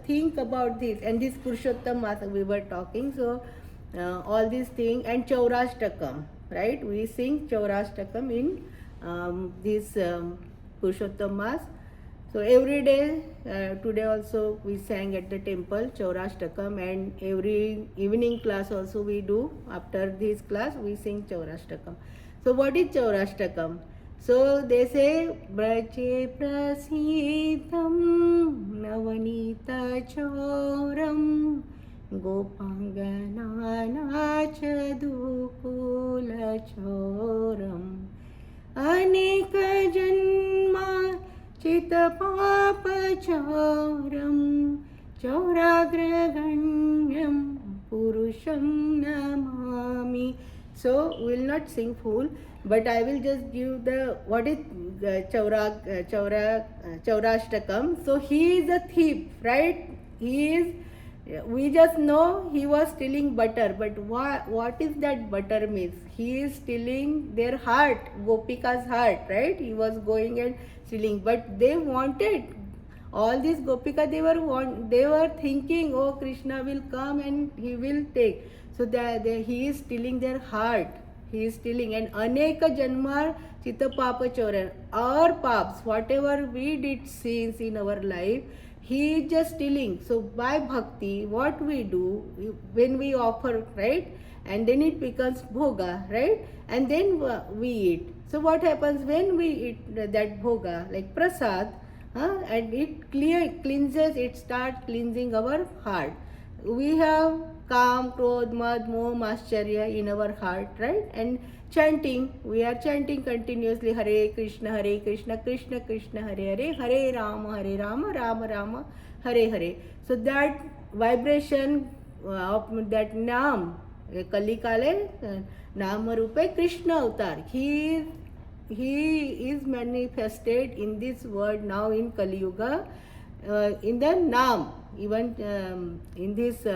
think about this. And this Purushottam Masa we were talking, so all these things, and Chaurashtakam, right? We sing Chaurashtakam in this Purushottam Mas. So every day, today also we sang at the temple Chaurashtakam, and every evening class also we do. After this class we sing Chaurashtakam. So what is Chaurashtakam? So they say Brache Prasidham Navanita Chauram Gopangana Chadukula Chauram अनेक जन्मा चितपापचौरं चौराग्रगण्यं पुरुषं Namami. So we will not sing full, but I will just give the what is Chaurashtakam. So he is a thief, right? He is. We just know he was stealing butter, but what is that butter means? He is stealing their heart, Gopika's heart, right? He was going and stealing, but they wanted all these Gopika. They were thinking, oh, Krishna will come and he will take. So he is stealing their heart. He is stealing, and aneka janmar chitta papa choran. Our paps, whatever we did sins in our life, he is just stealing. So by bhakti, what we do when we offer, right? And then it becomes bhoga, right? And then we eat. So what happens when we eat that bhoga, like prasad, and it cleanses, it starts cleansing our heart. We have Kam, Krodh, Mad, Moh, Mascharya in our heart, right? And chanting, we are chanting continuously Hare Krishna, Krishna Krishna, Hare Hare, Hare Rama, Rama Rama, Hare Hare. So that vibration of that Naam, Kali Kale, Nama Rupe, Krishna Avatar, he is manifested in this world now in Kali Yuga, in the Naam, even in this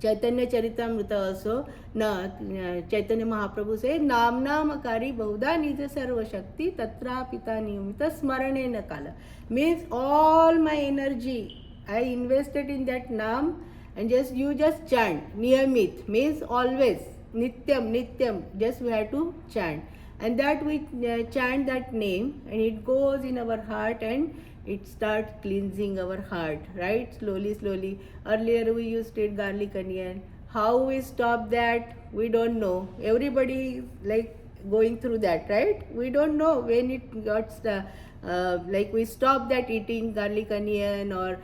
Chaitanya Charitamrita also, Chaitanya Mahaprabhu says, Nam Namakari Bahuda Nija Sarva Shakti Tatra Pita Niyamita Smarane Nakala. Means all my energy I invested in that Nam, and you just chant. Niyamit means always. Nityam, just we have to chant. And that we chant that name, and it goes in our heart and it starts cleansing our heart, right? Slowly. Earlier we used to eat garlic onion. How we stop that, we don't know. Everybody is like going through that, right? We don't know when it got like we stop that eating garlic onion, or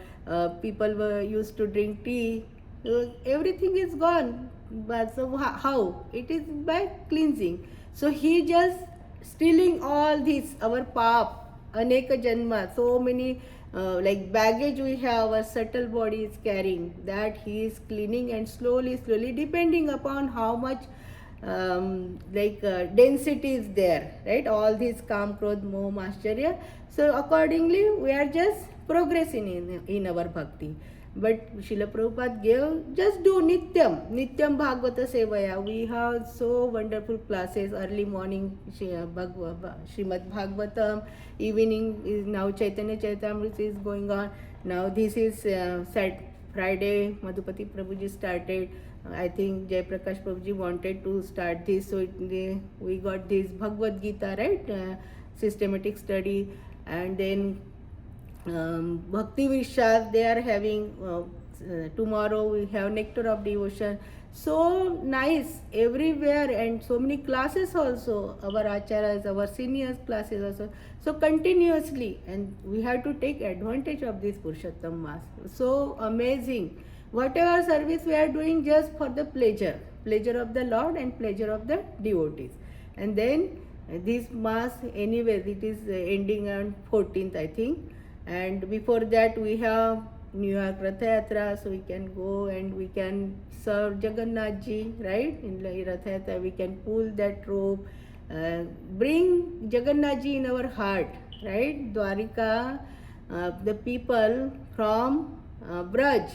people were used to drink tea. Everything is gone. But so how? It is by cleansing. So he just stealing all this, our pap, aneka janma, so many like baggage we have, our subtle body is carrying, that he is cleaning, and slowly, depending upon how much density is there, right? All these Kam, Krodh, Moh, Mascharya. So accordingly, we are just progressing in our bhakti. But Srila Prabhupada gave, just do Nityam Bhagavata Sevaya. We have so wonderful classes, early morning Srimad Bhagavatam, evening is now Chaitanya Charitamrita is going on. Now this is Friday, Madhupati Prabhuji started. I think Jai Prakash Prabhuji wanted to start this, so we got this Bhagavad Gita, right? Systematic study, and then Bhakti Vishas, they are having tomorrow we have Nectar of Devotion. So nice everywhere, and so many classes also, our acharyas, our seniors classes also. So continuously, and we have to take advantage of this Purushottam Mas. So amazing. Whatever service we are doing, just for the pleasure of the Lord and pleasure of the devotees. And then this Mass, anyways, it is ending on 14th, I think. And before that we have New York Ratha Yatra, so we can go and we can serve Jagannath Ji, right? In Ratha Yatra we can pull that rope, bring Jagannath Ji in our heart, right? Dwarika, the people from Braj,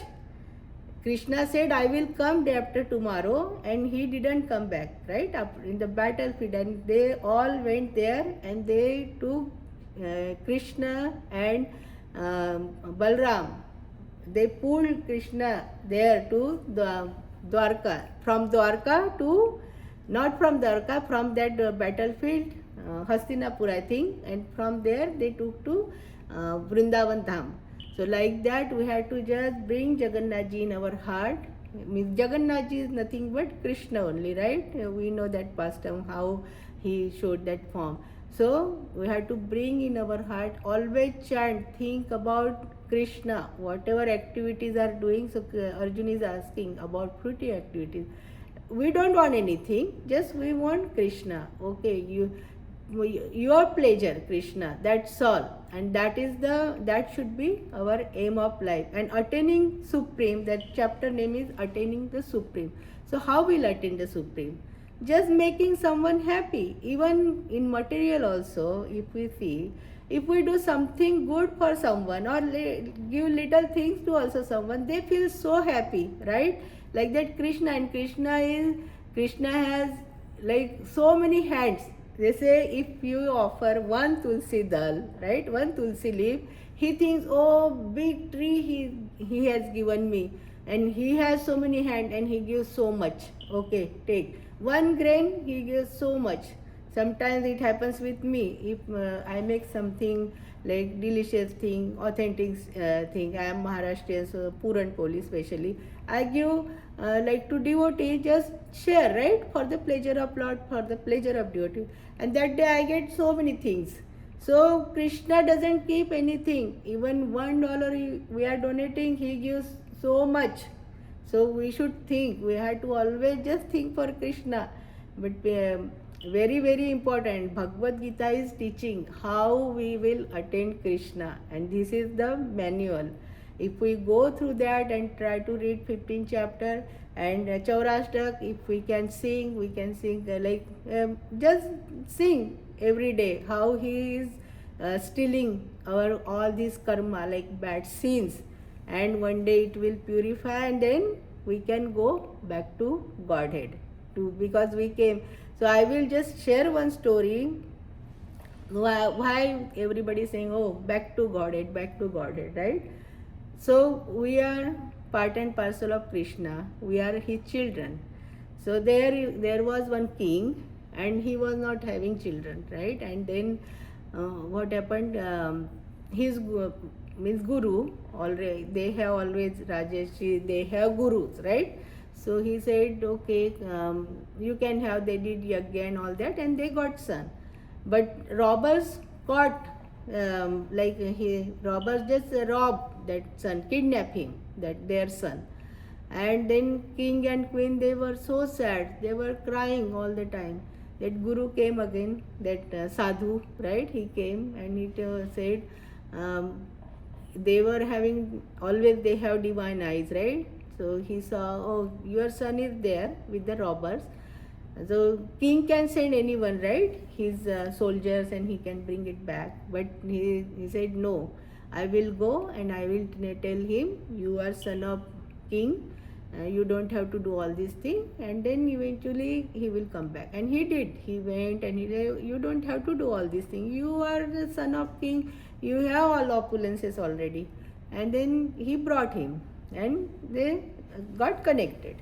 Krishna said, I will come day after tomorrow, and he didn't come back, right? In the battlefield, and they all went there, and they took Krishna and Balram they pulled Krishna there to the Dwarka. From Dwarka to, not from Dwarka, from that battlefield, Hastinapur I think, and from there they took to Vrindavan Dham. So like that we had to just bring Jagannath Ji in our heart. Means Jagannath Ji is nothing but Krishna only, right? We know that past time how he showed that form. So we have to bring in our heart, always chant, think about Krishna, whatever activities are doing. So Arjun is asking about fruity activities. We don't want anything, just we want Krishna. Okay, your pleasure, Krishna, that's all. And that should be our aim of life. And attaining Supreme, that chapter name is Attaining the Supreme. So how will attain the Supreme? Just making someone happy. Even in material also, if we see, if we do something good for someone or give little things to also someone, they feel so happy, right? Like that Krishna, and Krishna has like so many hands. They say if you offer one tulsi dal, right, one tulsi leaf, he thinks, oh, big tree he has given me, and he has so many hands and he gives so much. Okay, take one grain, he gives so much. Sometimes it happens with me. If I make something like delicious thing, authentic thing, I am Maharashtrian, so Puran Poli especially, I give like to devotee, just share, right, for the pleasure of Lord, for the pleasure of devotee. And that day I get so many things. So Krishna doesn't keep anything. Even $1 we are donating, he gives so much. So we should think, we have to always just think for Krishna. But very, very important, Bhagavad Gita is teaching how we will attain Krishna, and this is the manual. If we go through that and try to read 15 chapter and Chaurashtak, if we can sing just sing every day how he is stealing our all these karma, like bad sins, and one day it will purify, and then we can go back to Godhead, because we came. So I will just share one story. Why everybody is saying, oh, back to Godhead, right? So we are part and parcel of Krishna. We are his children. So there was one king, and he was not having children, right? And then what happened? His guru, already they have always Rajesh, they have gurus, right? So he said, okay, you can have. They did yagya and all that, and they got son. But robbers caught, robbers just robbed that son, kidnap him, that their son. And then king and queen, they were so sad, they were crying all the time. That guru came again, that sadhu, right? He came and he said, they were having, always they have divine eyes, right? So he saw, oh, your son is there with the robbers. So king can send anyone, right? His soldiers, and he can bring it back. But he said, no, I will go and I will tell him, you are son of king. You don't have to do all these things, and then eventually he will come back. And he did. He went and he said, you don't have to do all these things. You are the son of king. You have all opulences already. And then he brought him, and they got connected.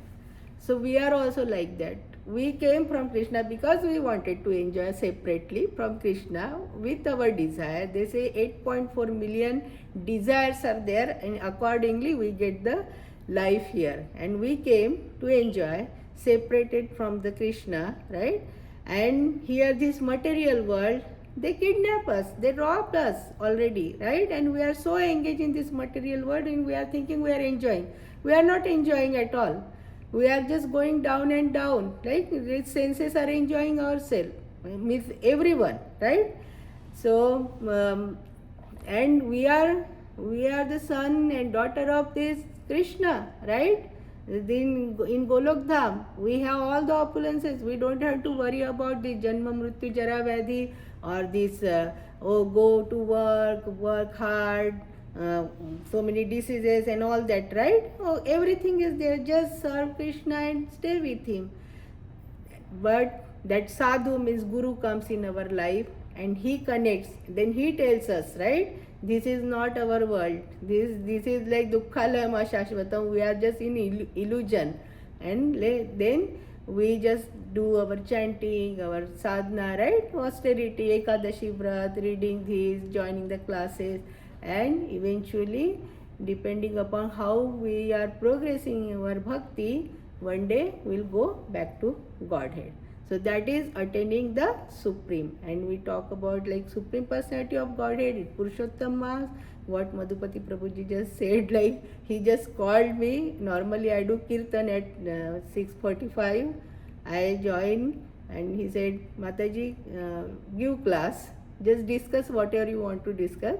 So we are also like that. We came from Krishna because we wanted to enjoy separately from Krishna with our desire. They say 8.4 million desires are there, and accordingly we get the life here. And we came to enjoy separated from the Krishna, right? And here this material world, they kidnap us, they robbed us already, right? And we are so engaged in this material world, and we are thinking we are enjoying. We are not enjoying at all. We are just going down and down, right? The senses are enjoying ourselves, means everyone, right? So, and we are the son and daughter of this Krishna, right? In Golok Dham, we have all the opulences. We don't have to worry about the Janma, Mrityu, Jara, Vyadhi, or this, go to work hard, so many diseases and all that, right? Oh, everything is there. Just serve Krishna and stay with him. But that sadhu, means guru, comes in our life and he connects. Then he tells us, right? this is not our world. This is like dukkhalayam ashashvatam. We are just in illusion, and then we just do our chanting, our sadhana, right? Austerity, Ekadashi Vrat, reading these, joining the classes, and eventually, depending upon how we are progressing in our bhakti, one day we'll go back to Godhead. So that is attaining the Supreme. And we talk about like Supreme Personality of Godhead, Purushottam Mass, what Madhupati Prabhuji just said, like he just called me. Normally I do Kirtan at 6:45. I join and he said, Mataji, give class, just discuss whatever you want to discuss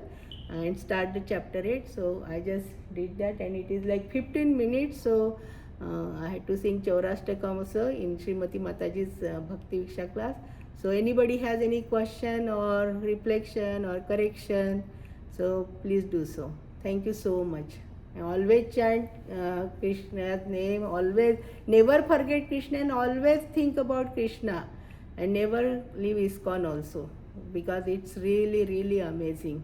and start the chapter 8. So I just did that, and it is like 15 minutes. So I had to sing Chaurashtakam also in Srimati Mataji's Bhakti Viksha class. So anybody has any question or reflection or correction, so please do so. Thank you so much. And always chant Krishna's name, always, never forget Krishna, and always think about Krishna, and never leave ISKCON also, because it's really, really amazing.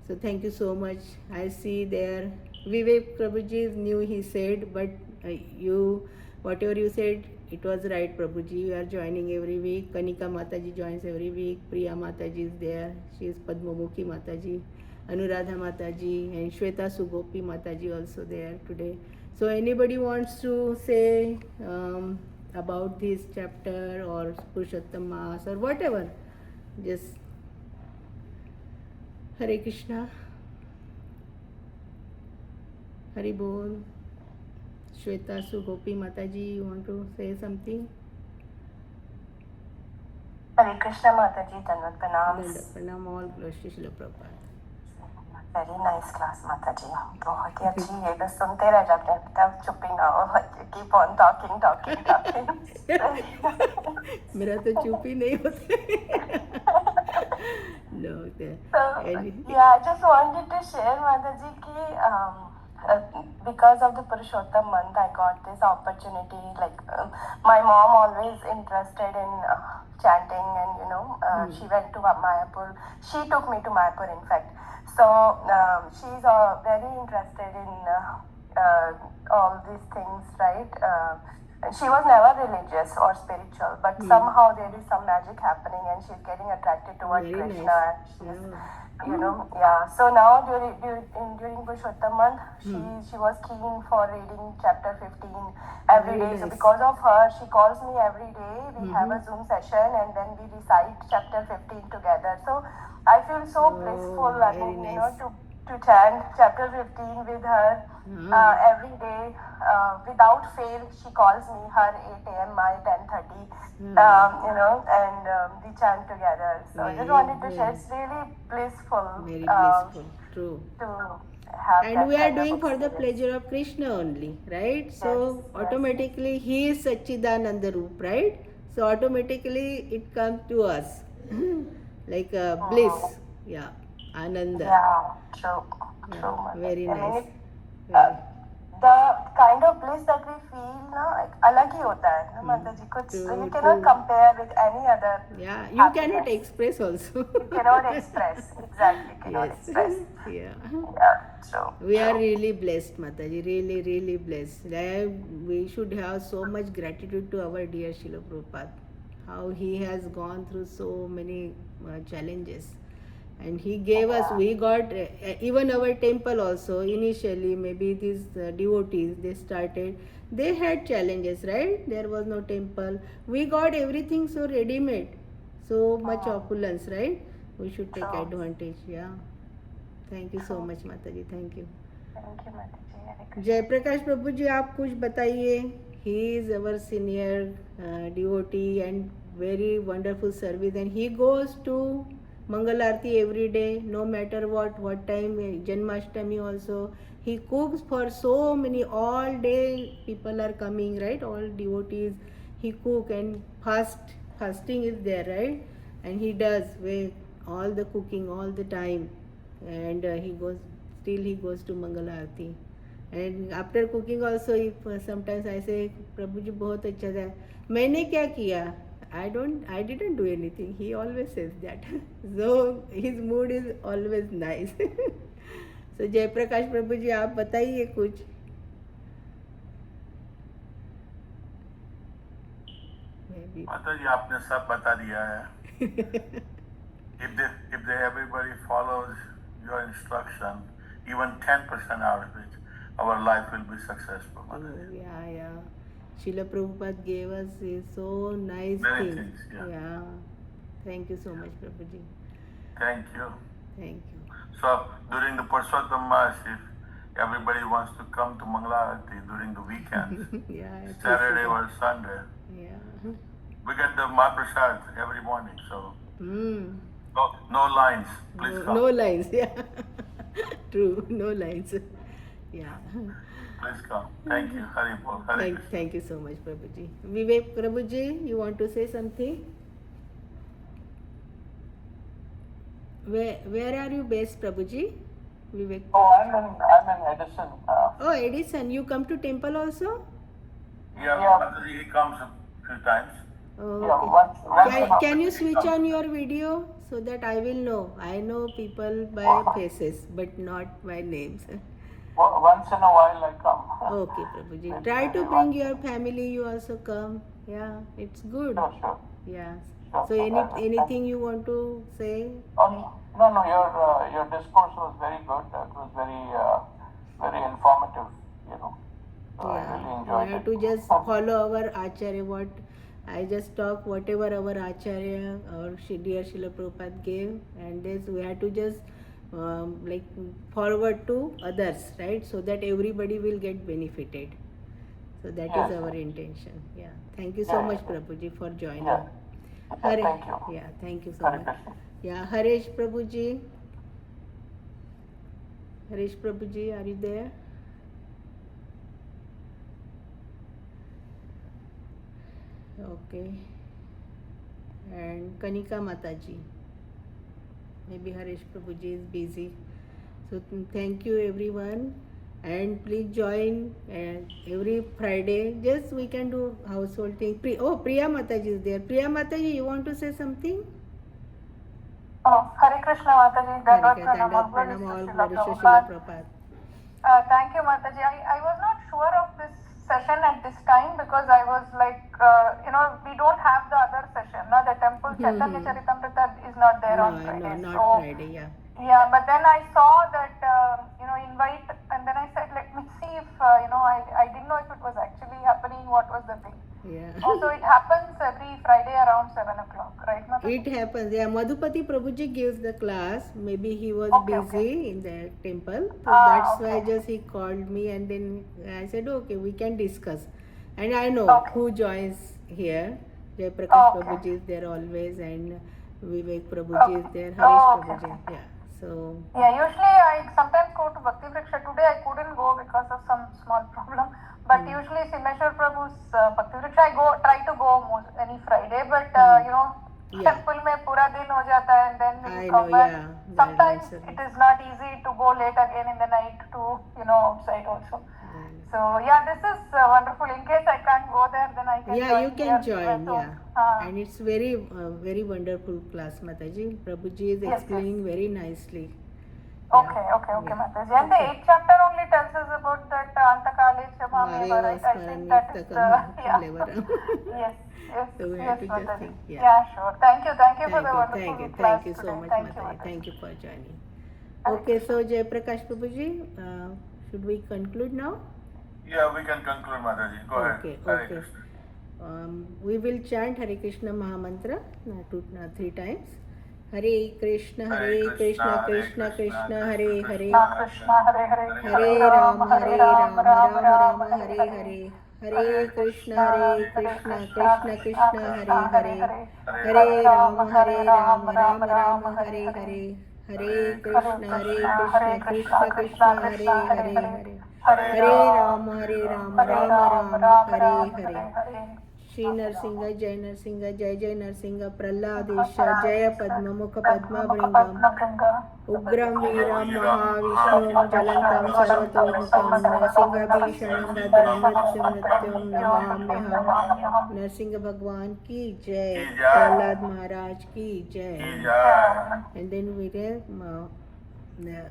So thank you so much. I see there Vivek Prabhuji is new, he said, but you, whatever you said, it was right, Prabhuji. You are joining every week. Kanika Mataji joins every week. Priya Mataji is there. She is Padmamukhi Mataji. Anuradha Mataji and Shweta Sugopi Mataji also there today. So anybody wants to say about this chapter or Purushottam Mass or whatever, just Hare Krishna. Hari Bol. Shweta Sugopi Mataji, you want to say something? Hare Krishna Mataji, Dandavat Pranams. Pranam, all glories to Srila Prabhupada. Very nice class, Mataji. बहुत ही अच्छी है, बस सुनते रह जाते हैं, तब चुप ही ना हो, like keep on talking. मेरा तो चुप ही नहीं होता. No, yeah, I just wanted to share, Mataji, ki because of the Purushottam month, I got this opportunity. Like my mom always interested in chanting, and she went to Mayapur. She took me to Mayapur, in fact. So she's very interested in all these things, right? She was never religious or spiritual, but somehow there is some magic happening, and she's getting attracted towards very Krishna. Nice. Yeah. So now during Purushottam month, she was keen for reading chapter 15 every day. Nice. So because of her, she calls me every day. We have a Zoom session, and then we recite chapter 15 together. So I feel so blissful, nice. To chant chapter 15 with her every day without fail. She calls me, her 8 a.m., my 10:30, and we chant together. So I just wanted to share. It's really blissful. Very blissful, true. To have and that we are kind of doing for the experience. pleasure of Krishna only, right? So Yes. automatically he is Satchidananda Roop, right? So automatically it comes to us like bliss, yeah, Ananda. Yeah, true. Yeah, very I mean, nice. the kind of bliss that we feel, like अलग ही होता है ना, माताजी. कुछ True, you cannot true. compare with any other. Yeah, you happiness. cannot express also. You cannot express, exactly. Cannot Yes. express. Yeah. Yeah, true. We are really blessed, Mataji, really, really blessed. We should have so much gratitude to our dear Srila Prabhupada, how he has gone through so many challenges. And he gave us, we got, even our temple also, initially, maybe these devotees, they started, they had challenges, right? There was no temple. We got everything so ready-made, so much opulence, right? We should take advantage, yeah. Thank you so much, Mataji, thank you. Thank you, Mataji. Hare Krishna. जय प्रकाश प्रभु जी, आप कुछ बताइए. He is our senior devotee and very wonderful service, and he goes to Mangal Aarti every day, no matter what time. Janmashtami also, he cooks for so many, all day people are coming, right? All devotees, he cook, and fasting is there, right? And he does all the cooking all the time, and he goes to Mangal Aarti. And after cooking also, if sometimes I say, प्रभु जी बहुत अच्छा था. मैंने क्या किया? I didn't do anything. He always says that. So his mood is always nice. So Jayaprakash प्रभु जी आप बताइए कुछ. Maybe. माता जी आपने सब बता दिया है. If they everybody follows your instruction, even 10% out of it, our life will be successful. Oh, yeah. Srila Prabhupada gave us so nice Many things. things, yeah. Thank you so much, Prabhuji. Thank you. Thank you. So during the Purushottam Mass, if everybody wants to come to Mangalarati during the weekends, Yeah. I Saturday appreciate or Sunday, it. Yeah. we get the Mahaprasad every morning. So Mm. no lines. Please come. No lines. Yeah. True. No lines. Yeah. Please come. Thank you. Hari Bol. Hare Krishna. Thank you so much, Prabhuji. Vivek Prabhuji, you want to say something? Where are you based, Prabhuji? Vivek. Oh, I'm in Edison. Oh, Edison, you come to temple also? Yeah, Mataji, he comes a few times. Oh, Yeah, okay. once Can you switch on your video so that I will know? I know people by faces, but not by names. once in a while I come. Okay, Prabhuji. Try to bring your family. You also come. Yeah, it's good. Sure. Yeah. Sure, So sure. anything you want to say? No, your discourse was very good. It was very informative, you know. So I really Yeah, enjoyed we have it. to just follow our Acharya. What I just talk, whatever our Acharya or dear Srila Prabhupada gave, and this we have to just like forward to others, right? So that everybody will get benefited. So that is Yes. our intention. Yeah. Thank you so Yeah. much, Prabhuji, for joining. Yeah. Hare, Thank you. yeah, thank you so Hare much. Krishna. Yeah, Haresh Prabhuji. Haresh Prabhuji, are you there? Okay. And Kanika Mataji. Maybe Haresh Prabhuji is busy. So thank you everyone. And please join every Friday. Just we can do household thing. Priya Mataji is there. Priya Mataji, you want to say something? Oh, Hare Krishna Mataji, Dandavad Dandavat Pranam, Pranam, all all Srila Glorious Srila Prabhupada. Prabhupada. Thank you Mataji. I was not sure of this session at this time because I was like, we don't have the other session. No? The temple Chaitanya Charitamrita is not there on Friday. No, not so, Friday, yeah. Yeah, but then I saw that, invite, and then I said, let me see if, I didn't know if it was actually happening, what was the thing. Yeah. Also, it happens every Friday around 7 o'clock, right, Mataji? It happens. Yeah, Madhupati Prabhuji gives the class. Maybe he was busy in the temple. So that's why just he called me and then I said, okay, we can discuss. And I know who joins here. Jaiprakash Prabhuji is there always and Vivek Prabhuji is there. Harish Prabhuji. Yeah. So. Yeah, usually I sometimes go to Bhakti Vriksha. Today I couldn't go because of some small problem. But usually Simeshwar Prabhu's Bhakti Vriksha, I try to go any Friday. But temple mein pura din ho jata hai and then I you come know, back. yeah. Sometimes That's it is not easy to go late again in the night to outside also. So yeah, this is wonderful. In case I can't go there, then I can join. Yeah, you can here. join. So, Yeah, and it's very wonderful class, Mataji. Prabhuji is explaining very nicely. Okay, Mataji. And the 8th chapter only tells us about that Antakale Chamameva, right? I think that is yes, So we have to just Mataji. think, Yeah, sure. Thank you for the wonderful class Thank you so today. much, Thank you, Mataji. Mataji. Thank you for joining. Okay, so Jaiprakash Prabhuji, should we conclude now? Yeah, we can conclude, Mataji. Go ahead. Okay, Hare okay. Krishna. We will chant Hare Krishna Mahamantra 3 times. Hare Krishna, Krishna Krishna, Hare Hare. Krishna, Hare Hare. Hare Rama, Rama Rama, Hare Hare. Hare Krishna, Krishna Krishna, Hare Hare. Hare Rama, Rama Rama, Hare Hare. Hare Krishna, Krishna Krishna, Hare Hare. Hare Rama, Rama Rama, Hare Hare. Shri Narasimha जय नरसिंह जय जय नरसिंह प्रह्लादेश जय पद्ममुख पद्मभृंगम उग्रं वीरं महाविष्णुं जलन्तं सर्वतोमुखं नरसिंहभीषणं भद्रं मृत्युं नमाम्यहम्। नरसिंह भगवान की जय, प्रहलाद महाराज की जय। एंड देन वी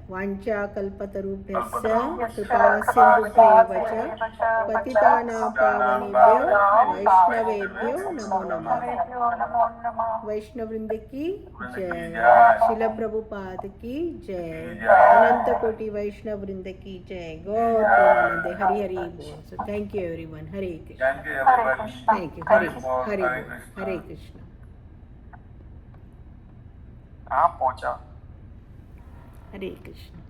वाञ्छा कल्पतरुभ्यश्च कृपासिन्धुभ्येव च पतितानां पावनेभ्यो वैष्णवेभ्यो नमो नमः। वैष्णववृंद की जय, शिल प्रभुपाद की जय, अनंत कोटि वैष्णव वृंद की जय। गौर प्रेमानंदे हरि हरि बोल। So thank you everyone. Hare Krishna. Thank you everybody. Thank you. Hare Hare Hare बोल। Krishna. हरे कृष्ण। हाँ पहुंचा। हरे कृष्ण।